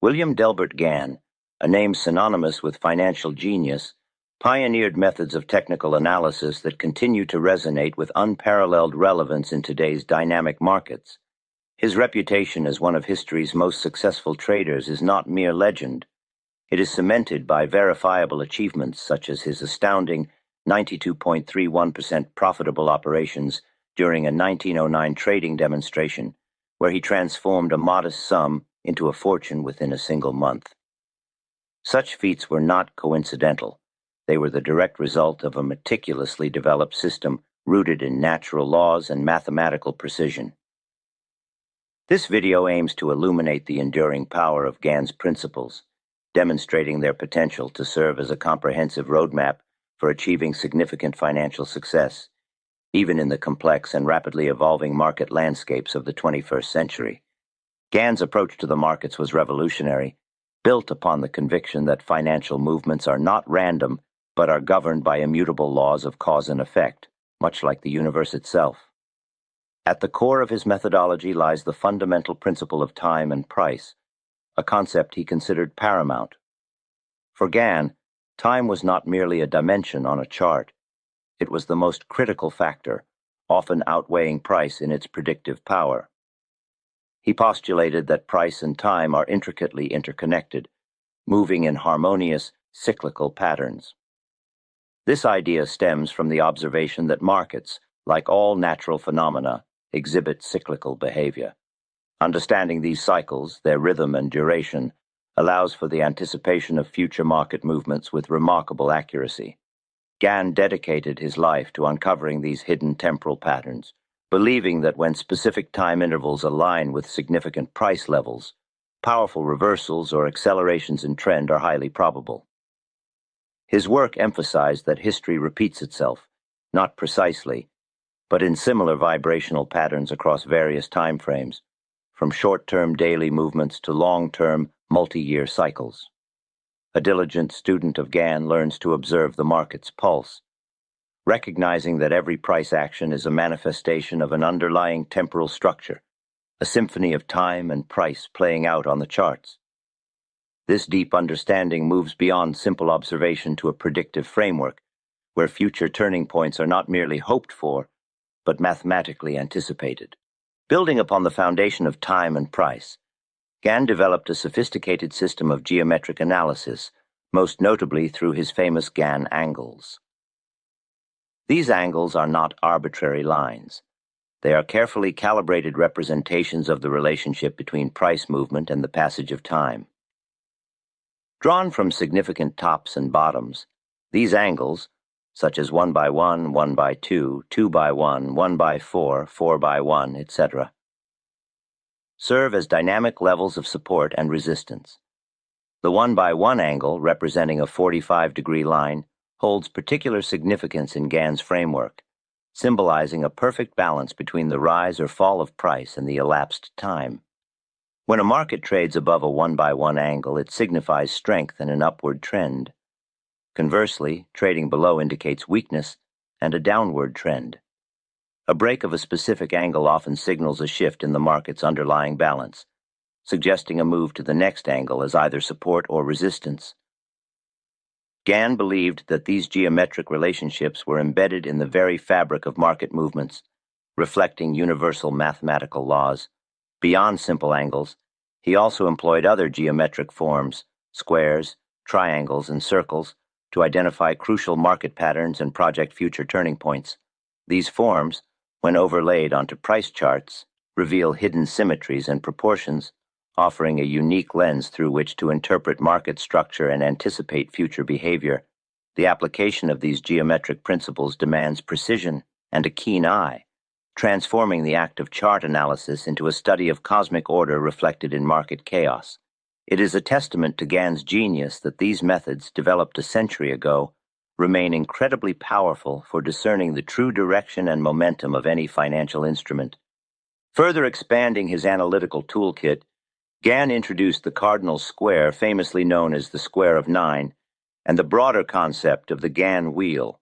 William Delbert Gann, a name synonymous with financial genius, pioneered methods of technical analysis that continue to resonate with unparalleled relevance in today's dynamic markets. His reputation as one of history's most successful traders is not mere legend. It is cemented by verifiable achievements such as his astounding 92.31% profitable operations during a 1909 trading demonstration, where he transformed a modest sum into a fortune within a single month. Such feats were not coincidental. They were the direct result of a meticulously developed system rooted in natural laws and mathematical precision. This video aims to illuminate the enduring power of Gann's principles, demonstrating their potential to serve as a comprehensive roadmap for achieving significant financial success, even in the complex and rapidly evolving market landscapes of the 21st century. Gann's approach to the markets was revolutionary, built upon the conviction that financial movements are not random, but are governed by immutable laws of cause and effect, much like the universe itself. At the core of his methodology lies the fundamental principle of time and price, a concept he considered paramount. For Gann, time was not merely a dimension on a chart. It was the most critical factor, often outweighing price in its predictive power. He postulated that price and time are intricately interconnected, moving in harmonious, cyclical patterns. This idea stems from the observation that markets, like all natural phenomena, exhibit cyclical behavior. Understanding these cycles, their rhythm and duration, allows for the anticipation of future market movements with remarkable accuracy. Gann dedicated his life to uncovering these hidden temporal patterns, believing that when specific time intervals align with significant price levels, powerful reversals or accelerations in trend are highly probable. His work emphasized that history repeats itself, not precisely, but in similar vibrational patterns across various time frames, from short-term daily movements to long-term, multi-year cycles. A diligent student of Gann learns to observe the market's pulse, recognizing that every price action is a manifestation of an underlying temporal structure, a symphony of time and price playing out on the charts. This deep understanding moves beyond simple observation to a predictive framework, where future turning points are not merely hoped for, but mathematically anticipated. Building upon the foundation of time and price, Gann developed a sophisticated system of geometric analysis, most notably through his famous Gann Angles. These angles are not arbitrary lines. They are carefully calibrated representations of the relationship between price movement and the passage of time. Drawn from significant tops and bottoms, these angles, such as 1 by 1, 1 by 2, 2 by 1, 1 by 4, 4 by 1, etc., serve as dynamic levels of support and resistance. The 1 by 1 angle, representing a 45-degree line, holds particular significance in Gann's framework, symbolizing a perfect balance between the rise or fall of price and the elapsed time. When a market trades above a 1 by 1 angle, it signifies strength and an upward trend. Conversely, trading below indicates weakness and a downward trend. A break of a specific angle often signals a shift in the market's underlying balance, suggesting a move to the next angle as either support or resistance. Gann believed that these geometric relationships were embedded in the very fabric of market movements, reflecting universal mathematical laws. Beyond simple angles, he also employed other geometric forms, squares, triangles, and circles, to identify crucial market patterns and project future turning points. These forms, when overlaid onto price charts, reveal hidden symmetries and proportions, offering a unique lens through which to interpret market structure and anticipate future behavior. The application of these geometric principles demands precision and a keen eye, transforming the act of chart analysis into a study of cosmic order reflected in market chaos. It is a testament to Gann's genius that these methods, developed a century ago, remain incredibly powerful for discerning the true direction and momentum of any financial instrument. Further expanding his analytical toolkit, Gann introduced the cardinal square, famously known as the square of 9, and the broader concept of the Gann wheel.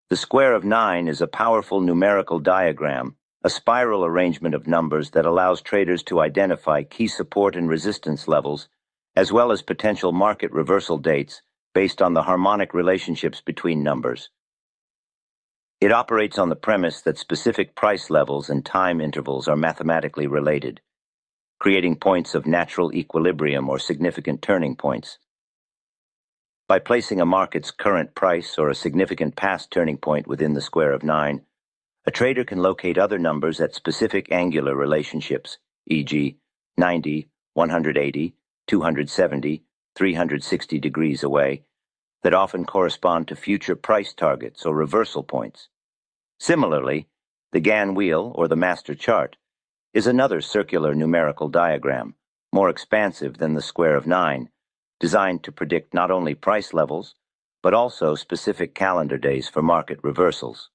The square of 9 is a powerful numerical diagram, a spiral arrangement of numbers that allows traders to identify key support and resistance levels as well as potential market reversal dates based on the harmonic relationships between numbers. It operates on the premise that specific price levels and time intervals are mathematically related, creating points of natural equilibrium or significant turning points. By placing a market's current price or a significant past turning point within the square of 9, a trader can locate other numbers at specific angular relationships, e.g., 90, 180, 270, 360 degrees away, that often correspond to future price targets or reversal points. Similarly, the Gann wheel, or the master chart, is another circular numerical diagram, more expansive than the square of 9, designed to predict not only price levels, but also specific calendar days for market reversals.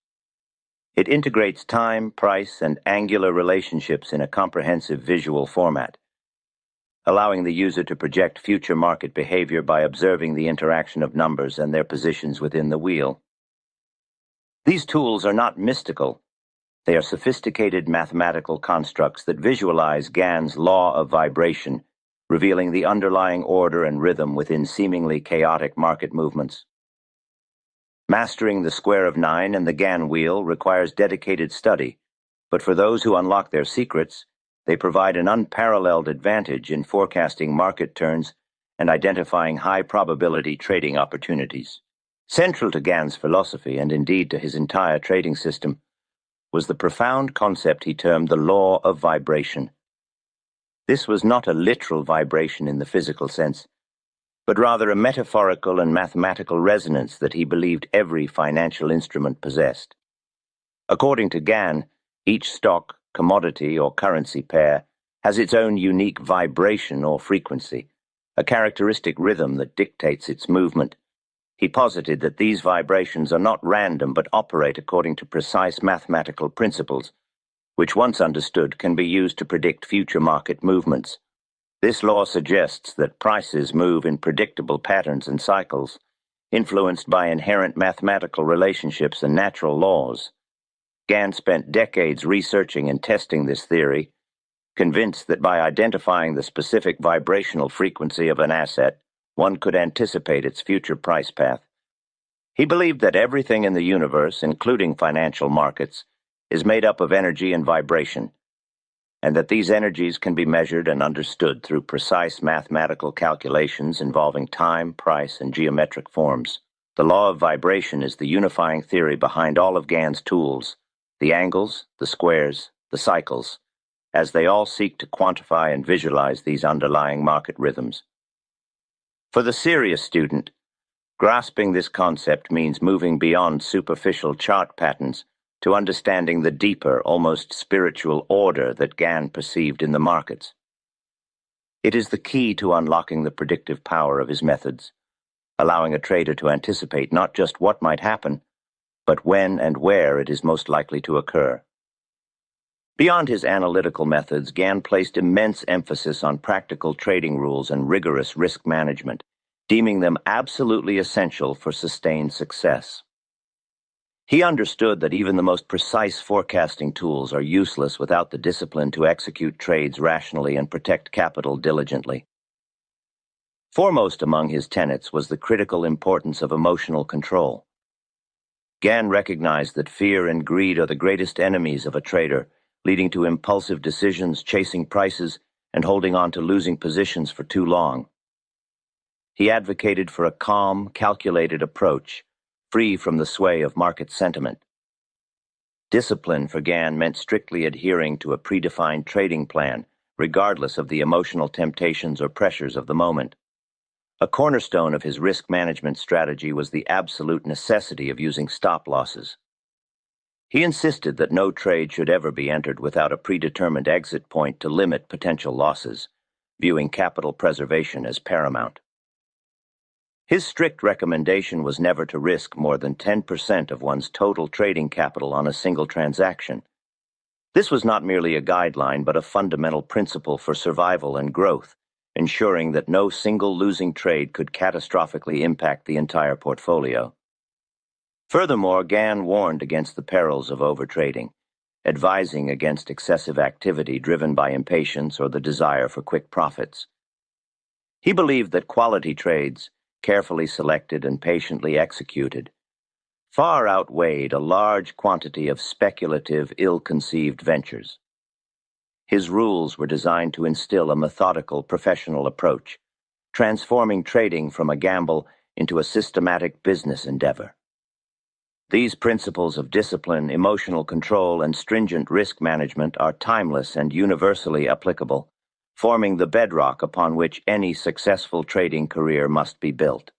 It integrates time, price, and angular relationships in a comprehensive visual format, allowing the user to project future market behavior by observing the interaction of numbers and their positions within the wheel. These tools are not mystical. They are sophisticated mathematical constructs that visualize Gann's law of vibration, revealing the underlying order and rhythm within seemingly chaotic market movements. Mastering the square of 9 and the Gann wheel requires dedicated study, but for those who unlock their secrets, they provide an unparalleled advantage in forecasting market turns and identifying high-probability trading opportunities. Central to Gann's philosophy, and indeed to his entire trading system, was the profound concept he termed the law of vibration. This was not a literal vibration in the physical sense, but rather a metaphorical and mathematical resonance that he believed every financial instrument possessed. According to Gann, each stock, commodity, or currency pair has its own unique vibration or frequency, a characteristic rhythm that dictates its movement. He posited that these vibrations are not random but operate according to precise mathematical principles, which once understood can be used to predict future market movements. This law suggests that prices move in predictable patterns and cycles, influenced by inherent mathematical relationships and natural laws. Gann spent decades researching and testing this theory, convinced that by identifying the specific vibrational frequency of an asset, one could anticipate its future price path. He believed that everything in the universe, including financial markets, is made up of energy and vibration, and that these energies can be measured and understood through precise mathematical calculations involving time, price, and geometric forms. The law of vibration is the unifying theory behind all of Gann's tools, the angles, the squares, the cycles, as they all seek to quantify and visualize these underlying market rhythms. For the serious student, grasping this concept means moving beyond superficial chart patterns to understanding the deeper, almost spiritual order that Gann perceived in the markets. It is the key to unlocking the predictive power of his methods, allowing a trader to anticipate not just what might happen, but when and where it is most likely to occur. Beyond his analytical methods, Gann placed immense emphasis on practical trading rules and rigorous risk management, deeming them absolutely essential for sustained success. He understood that even the most precise forecasting tools are useless without the discipline to execute trades rationally and protect capital diligently. Foremost among his tenets was the critical importance of emotional control. Gann recognized that fear and greed are the greatest enemies of a trader, leading to impulsive decisions, chasing prices, and holding on to losing positions for too long. He advocated for a calm, calculated approach, free from the sway of market sentiment. Discipline for Gann meant strictly adhering to a predefined trading plan, regardless of the emotional temptations or pressures of the moment. A cornerstone of his risk management strategy was the absolute necessity of using stop losses. He insisted that no trade should ever be entered without a predetermined exit point to limit potential losses, viewing capital preservation as paramount. His strict recommendation was never to risk more than 10% of one's total trading capital on a single transaction. This was not merely a guideline, but a fundamental principle for survival and growth, ensuring that no single losing trade could catastrophically impact the entire portfolio. Furthermore, Gann warned against the perils of overtrading, advising against excessive activity driven by impatience or the desire for quick profits. He believed that quality trades, carefully selected and patiently executed, far outweighed a large quantity of speculative, ill-conceived ventures. His rules were designed to instill a methodical, professional approach, transforming trading from a gamble into a systematic business endeavor. These principles of discipline, emotional control, and stringent risk management are timeless and universally applicable, forming the bedrock upon which any successful trading career must be built.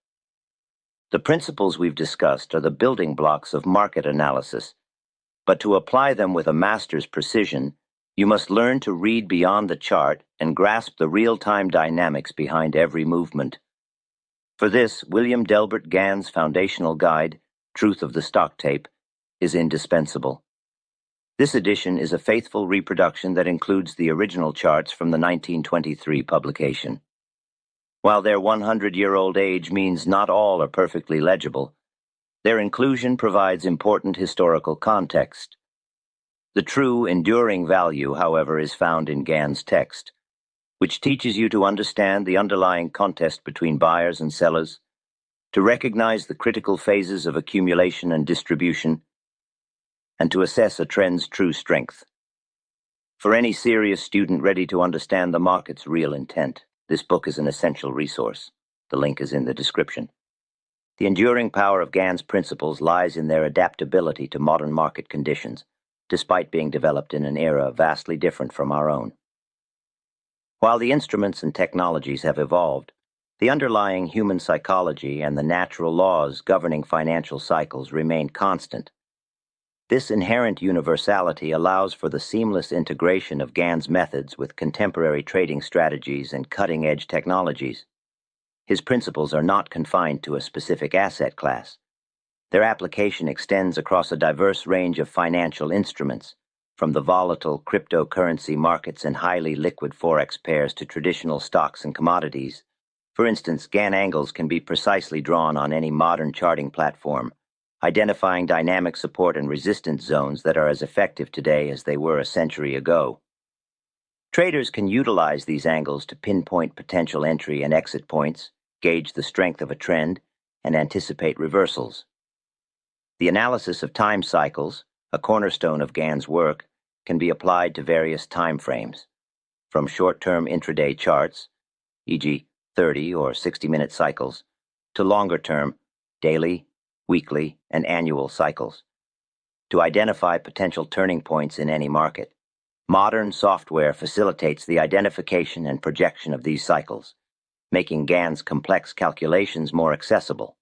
The principles we've discussed are the building blocks of market analysis, but to apply them with a master's precision, you must learn to read beyond the chart and grasp the real-time dynamics behind every movement. For this, William Delbert Gann's foundational guide, Truth of the Stock Tape, is indispensable. This edition is a faithful reproduction that includes the original charts from the 1923 publication. While their 100-year-old age means not all are perfectly legible, their inclusion provides important historical context. The true, enduring value, however, is found in Gann's text, which teaches you to understand the underlying contest between buyers and sellers, to recognize the critical phases of accumulation and distribution, and to assess a trend's true strength. For any serious student ready to understand the market's real intent, this book is an essential resource. The link is in the description. The enduring power of Gann's principles lies in their adaptability to modern market conditions, despite being developed in an era vastly different from our own. While the instruments and technologies have evolved, the underlying human psychology and the natural laws governing financial cycles remain constant. This inherent universality allows for the seamless integration of Gann's methods with contemporary trading strategies and cutting-edge technologies. His principles are not confined to a specific asset class. Their application extends across a diverse range of financial instruments, from the volatile cryptocurrency markets and highly liquid forex pairs to traditional stocks and commodities. For instance, Gann Angles can be precisely drawn on any modern charting platform, identifying dynamic support and resistance zones that are as effective today as they were a century ago. Traders can utilize these angles to pinpoint potential entry and exit points, gauge the strength of a trend, and anticipate reversals. The analysis of time cycles, a cornerstone of Gann's work, can be applied to various time frames, from short-term intraday charts, e.g., 30 or 60-minute cycles, to longer-term, daily, weekly, and annual cycles. To identify potential turning points in any market, modern software facilitates the identification and projection of these cycles, making Gann's complex calculations more accessible.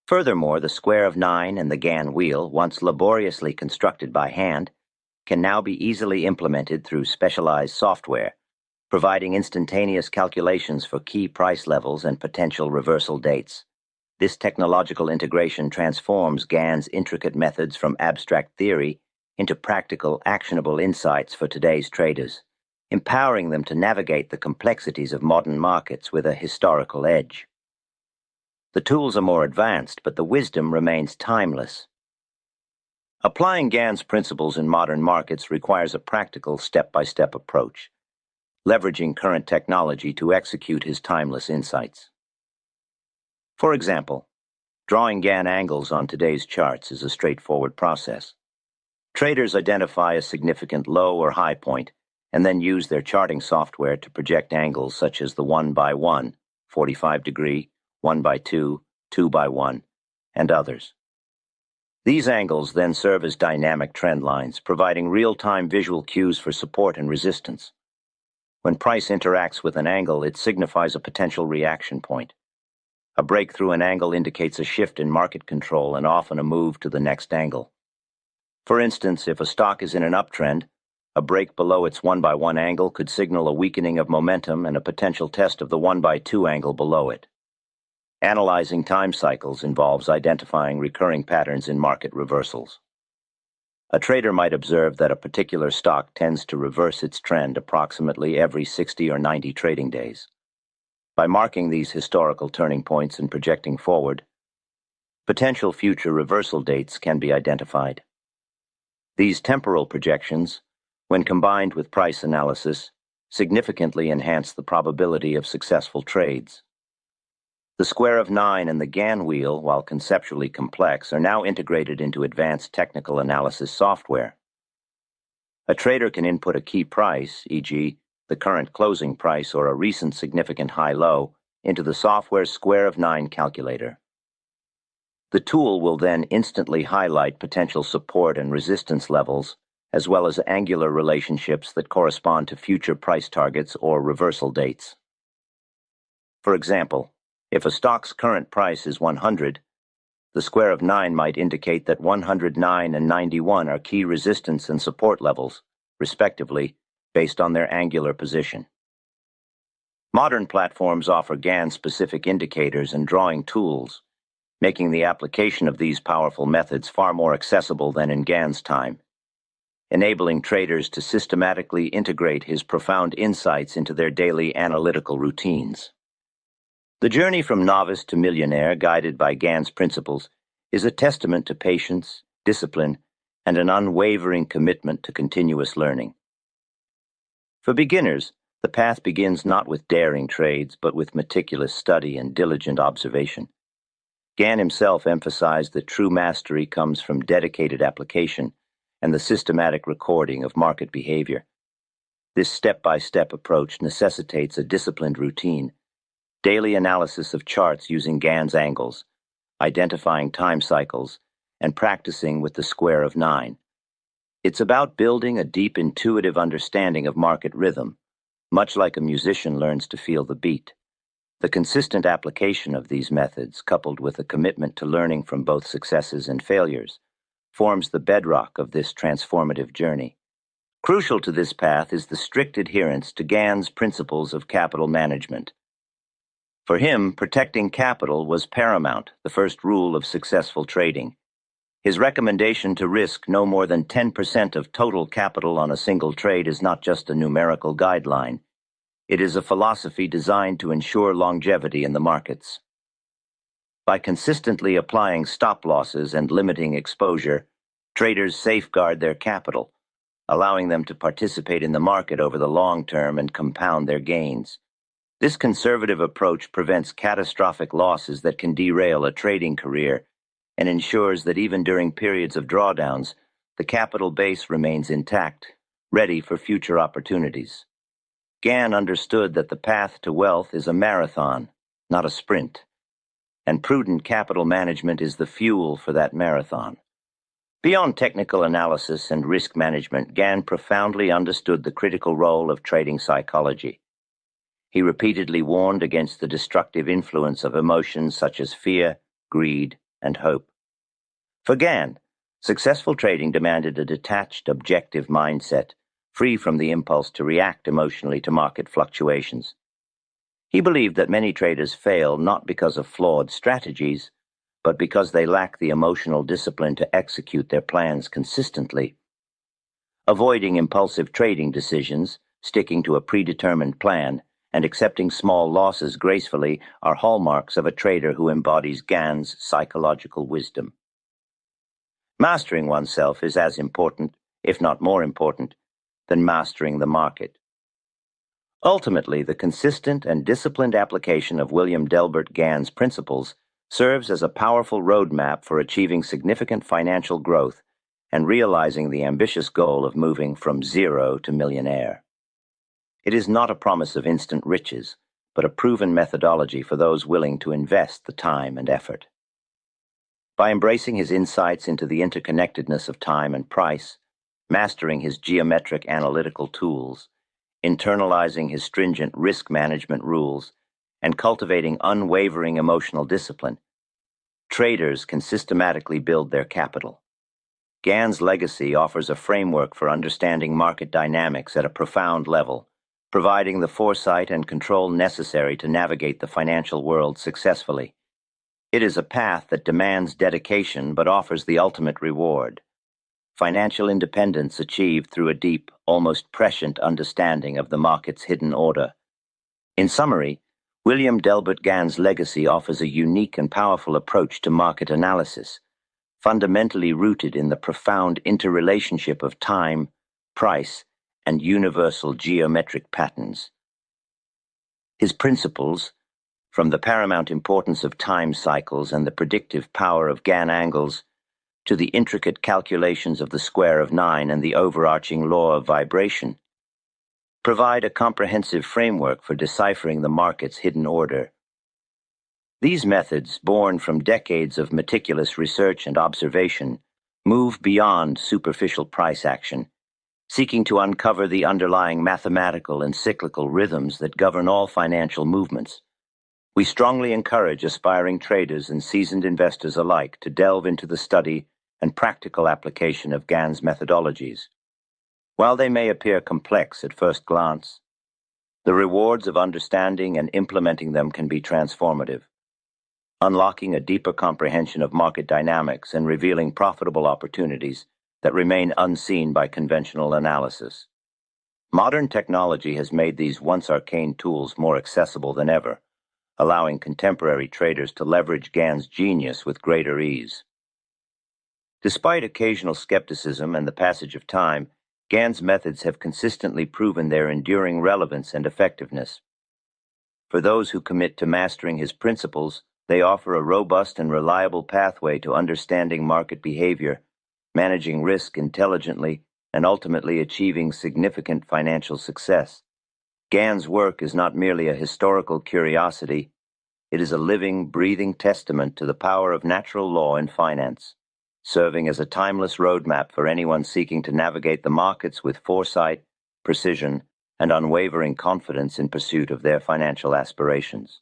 Furthermore, the square of 9 and the Gann wheel, once laboriously constructed by hand, can now be easily implemented through specialized software, providing instantaneous calculations for key price levels and potential reversal dates. This technological integration transforms Gann's intricate methods from abstract theory into practical, actionable insights for today's traders, empowering them to navigate the complexities of modern markets with a historical edge. The tools are more advanced, but the wisdom remains timeless. Applying Gann's principles in modern markets requires a practical, step-by-step approach, leveraging current technology to execute his timeless insights. For example, drawing Gann angles on today's charts is a straightforward process. Traders identify a significant low or high point and then use their charting software to project angles such as the 1x1, 45-degree, 1x2, 2x1, and others. These angles then serve as dynamic trend lines, providing real-time visual cues for support and resistance. When price interacts with an angle, it signifies a potential reaction point. A break through an angle indicates a shift in market control and often a move to the next angle. For instance, if a stock is in an uptrend, a break below its 1x1 angle could signal a weakening of momentum and a potential test of the 1x2 angle below it. Analyzing time cycles involves identifying recurring patterns in market reversals. A trader might observe that a particular stock tends to reverse its trend approximately every 60 or 90 trading days. By marking these historical turning points and projecting forward, potential future reversal dates can be identified. These temporal projections, when combined with price analysis, significantly enhance the probability of successful trades. The square of 9 and the Gann wheel, while conceptually complex, are now integrated into advanced technical analysis software. A trader can input a key price, e.g., the current closing price or a recent significant high-low, into the software's square of 9 calculator. The tool will then instantly highlight potential support and resistance levels, as well as angular relationships that correspond to future price targets or reversal dates. For example, if a stock's current price is 100, the square of 9 might indicate that 109 and 91 are key resistance and support levels, respectively, based on their angular position. Modern platforms offer Gann-specific indicators and drawing tools, making the application of these powerful methods far more accessible than in Gann's time, enabling traders to systematically integrate his profound insights into their daily analytical routines. The journey from novice to millionaire, guided by Gann's principles, is a testament to patience, discipline, and an unwavering commitment to continuous learning. For beginners, the path begins not with daring trades, but with meticulous study and diligent observation. Gann himself emphasized that true mastery comes from dedicated application and the systematic recording of market behavior. This step-by-step approach necessitates a disciplined routine, daily analysis of charts using Gann's angles, identifying time cycles, and practicing with the square of 9. It's about building a deep intuitive understanding of market rhythm, much like a musician learns to feel the beat. The consistent application of these methods, coupled with a commitment to learning from both successes and failures, forms the bedrock of this transformative journey. Crucial to this path is the strict adherence to Gann's principles of capital management. For him, protecting capital was paramount, the first rule of successful trading. His recommendation to risk no more than 10% of total capital on a single trade is not just a numerical guideline. It is a philosophy designed to ensure longevity in the markets. By consistently applying stop losses and limiting exposure, traders safeguard their capital, allowing them to participate in the market over the long term and compound their gains. This conservative approach prevents catastrophic losses that can derail a trading career and ensures that even during periods of drawdowns, the capital base remains intact, ready for future opportunities. Gann understood that the path to wealth is a marathon, not a sprint, and prudent capital management is the fuel for that marathon. Beyond technical analysis and risk management, Gann profoundly understood the critical role of trading psychology. He repeatedly warned against the destructive influence of emotions such as fear, greed, and hope. For Gann, successful trading demanded a detached, objective mindset, free from the impulse to react emotionally to market fluctuations. He believed that many traders fail not because of flawed strategies, but because they lack the emotional discipline to execute their plans consistently. Avoiding impulsive trading decisions, sticking to a predetermined plan, and accepting small losses gracefully are hallmarks of a trader who embodies Gann's psychological wisdom. Mastering oneself is as important, if not more important, than mastering the market. Ultimately, the consistent and disciplined application of William Delbert Gann's principles serves as a powerful roadmap for achieving significant financial growth and realizing the ambitious goal of moving from zero to millionaire. It is not a promise of instant riches, but a proven methodology for those willing to invest the time and effort. By embracing his insights into the interconnectedness of time and price, mastering his geometric analytical tools, internalizing his stringent risk management rules, and cultivating unwavering emotional discipline, traders can systematically build their capital. Gann's legacy offers a framework for understanding market dynamics at a profound level, providing the foresight and control necessary to navigate the financial world successfully. It is a path that demands dedication but offers the ultimate reward: financial independence achieved through a deep, almost prescient understanding of the market's hidden order. In summary, William Delbert Gann's legacy offers a unique and powerful approach to market analysis, fundamentally rooted in the profound interrelationship of time, price, and universal geometric patterns. His principles, from the paramount importance of time cycles and the predictive power of Gann angles, to the intricate calculations of the square of 9 and the overarching law of vibration, provide a comprehensive framework for deciphering the market's hidden order. These methods, born from decades of meticulous research and observation, move beyond superficial price action, seeking to uncover the underlying mathematical and cyclical rhythms that govern all financial movements. We strongly encourage aspiring traders and seasoned investors alike to delve into the study and practical application of Gann's methodologies. While they may appear complex at first glance, the rewards of understanding and implementing them can be transformative, unlocking a deeper comprehension of market dynamics and revealing profitable opportunities that remain unseen by conventional analysis. Modern technology has made these once arcane tools more accessible than ever, allowing contemporary traders to leverage Gann's genius with greater ease. Despite occasional skepticism and the passage of time, Gann's methods have consistently proven their enduring relevance and effectiveness. For those who commit to mastering his principles, they offer a robust and reliable pathway to understanding market behavior, managing risk intelligently, and ultimately achieving significant financial success. Gann's work is not merely a historical curiosity, it is a living, breathing testament to the power of natural law in finance, serving as a timeless roadmap for anyone seeking to navigate the markets with foresight, precision, and unwavering confidence in pursuit of their financial aspirations.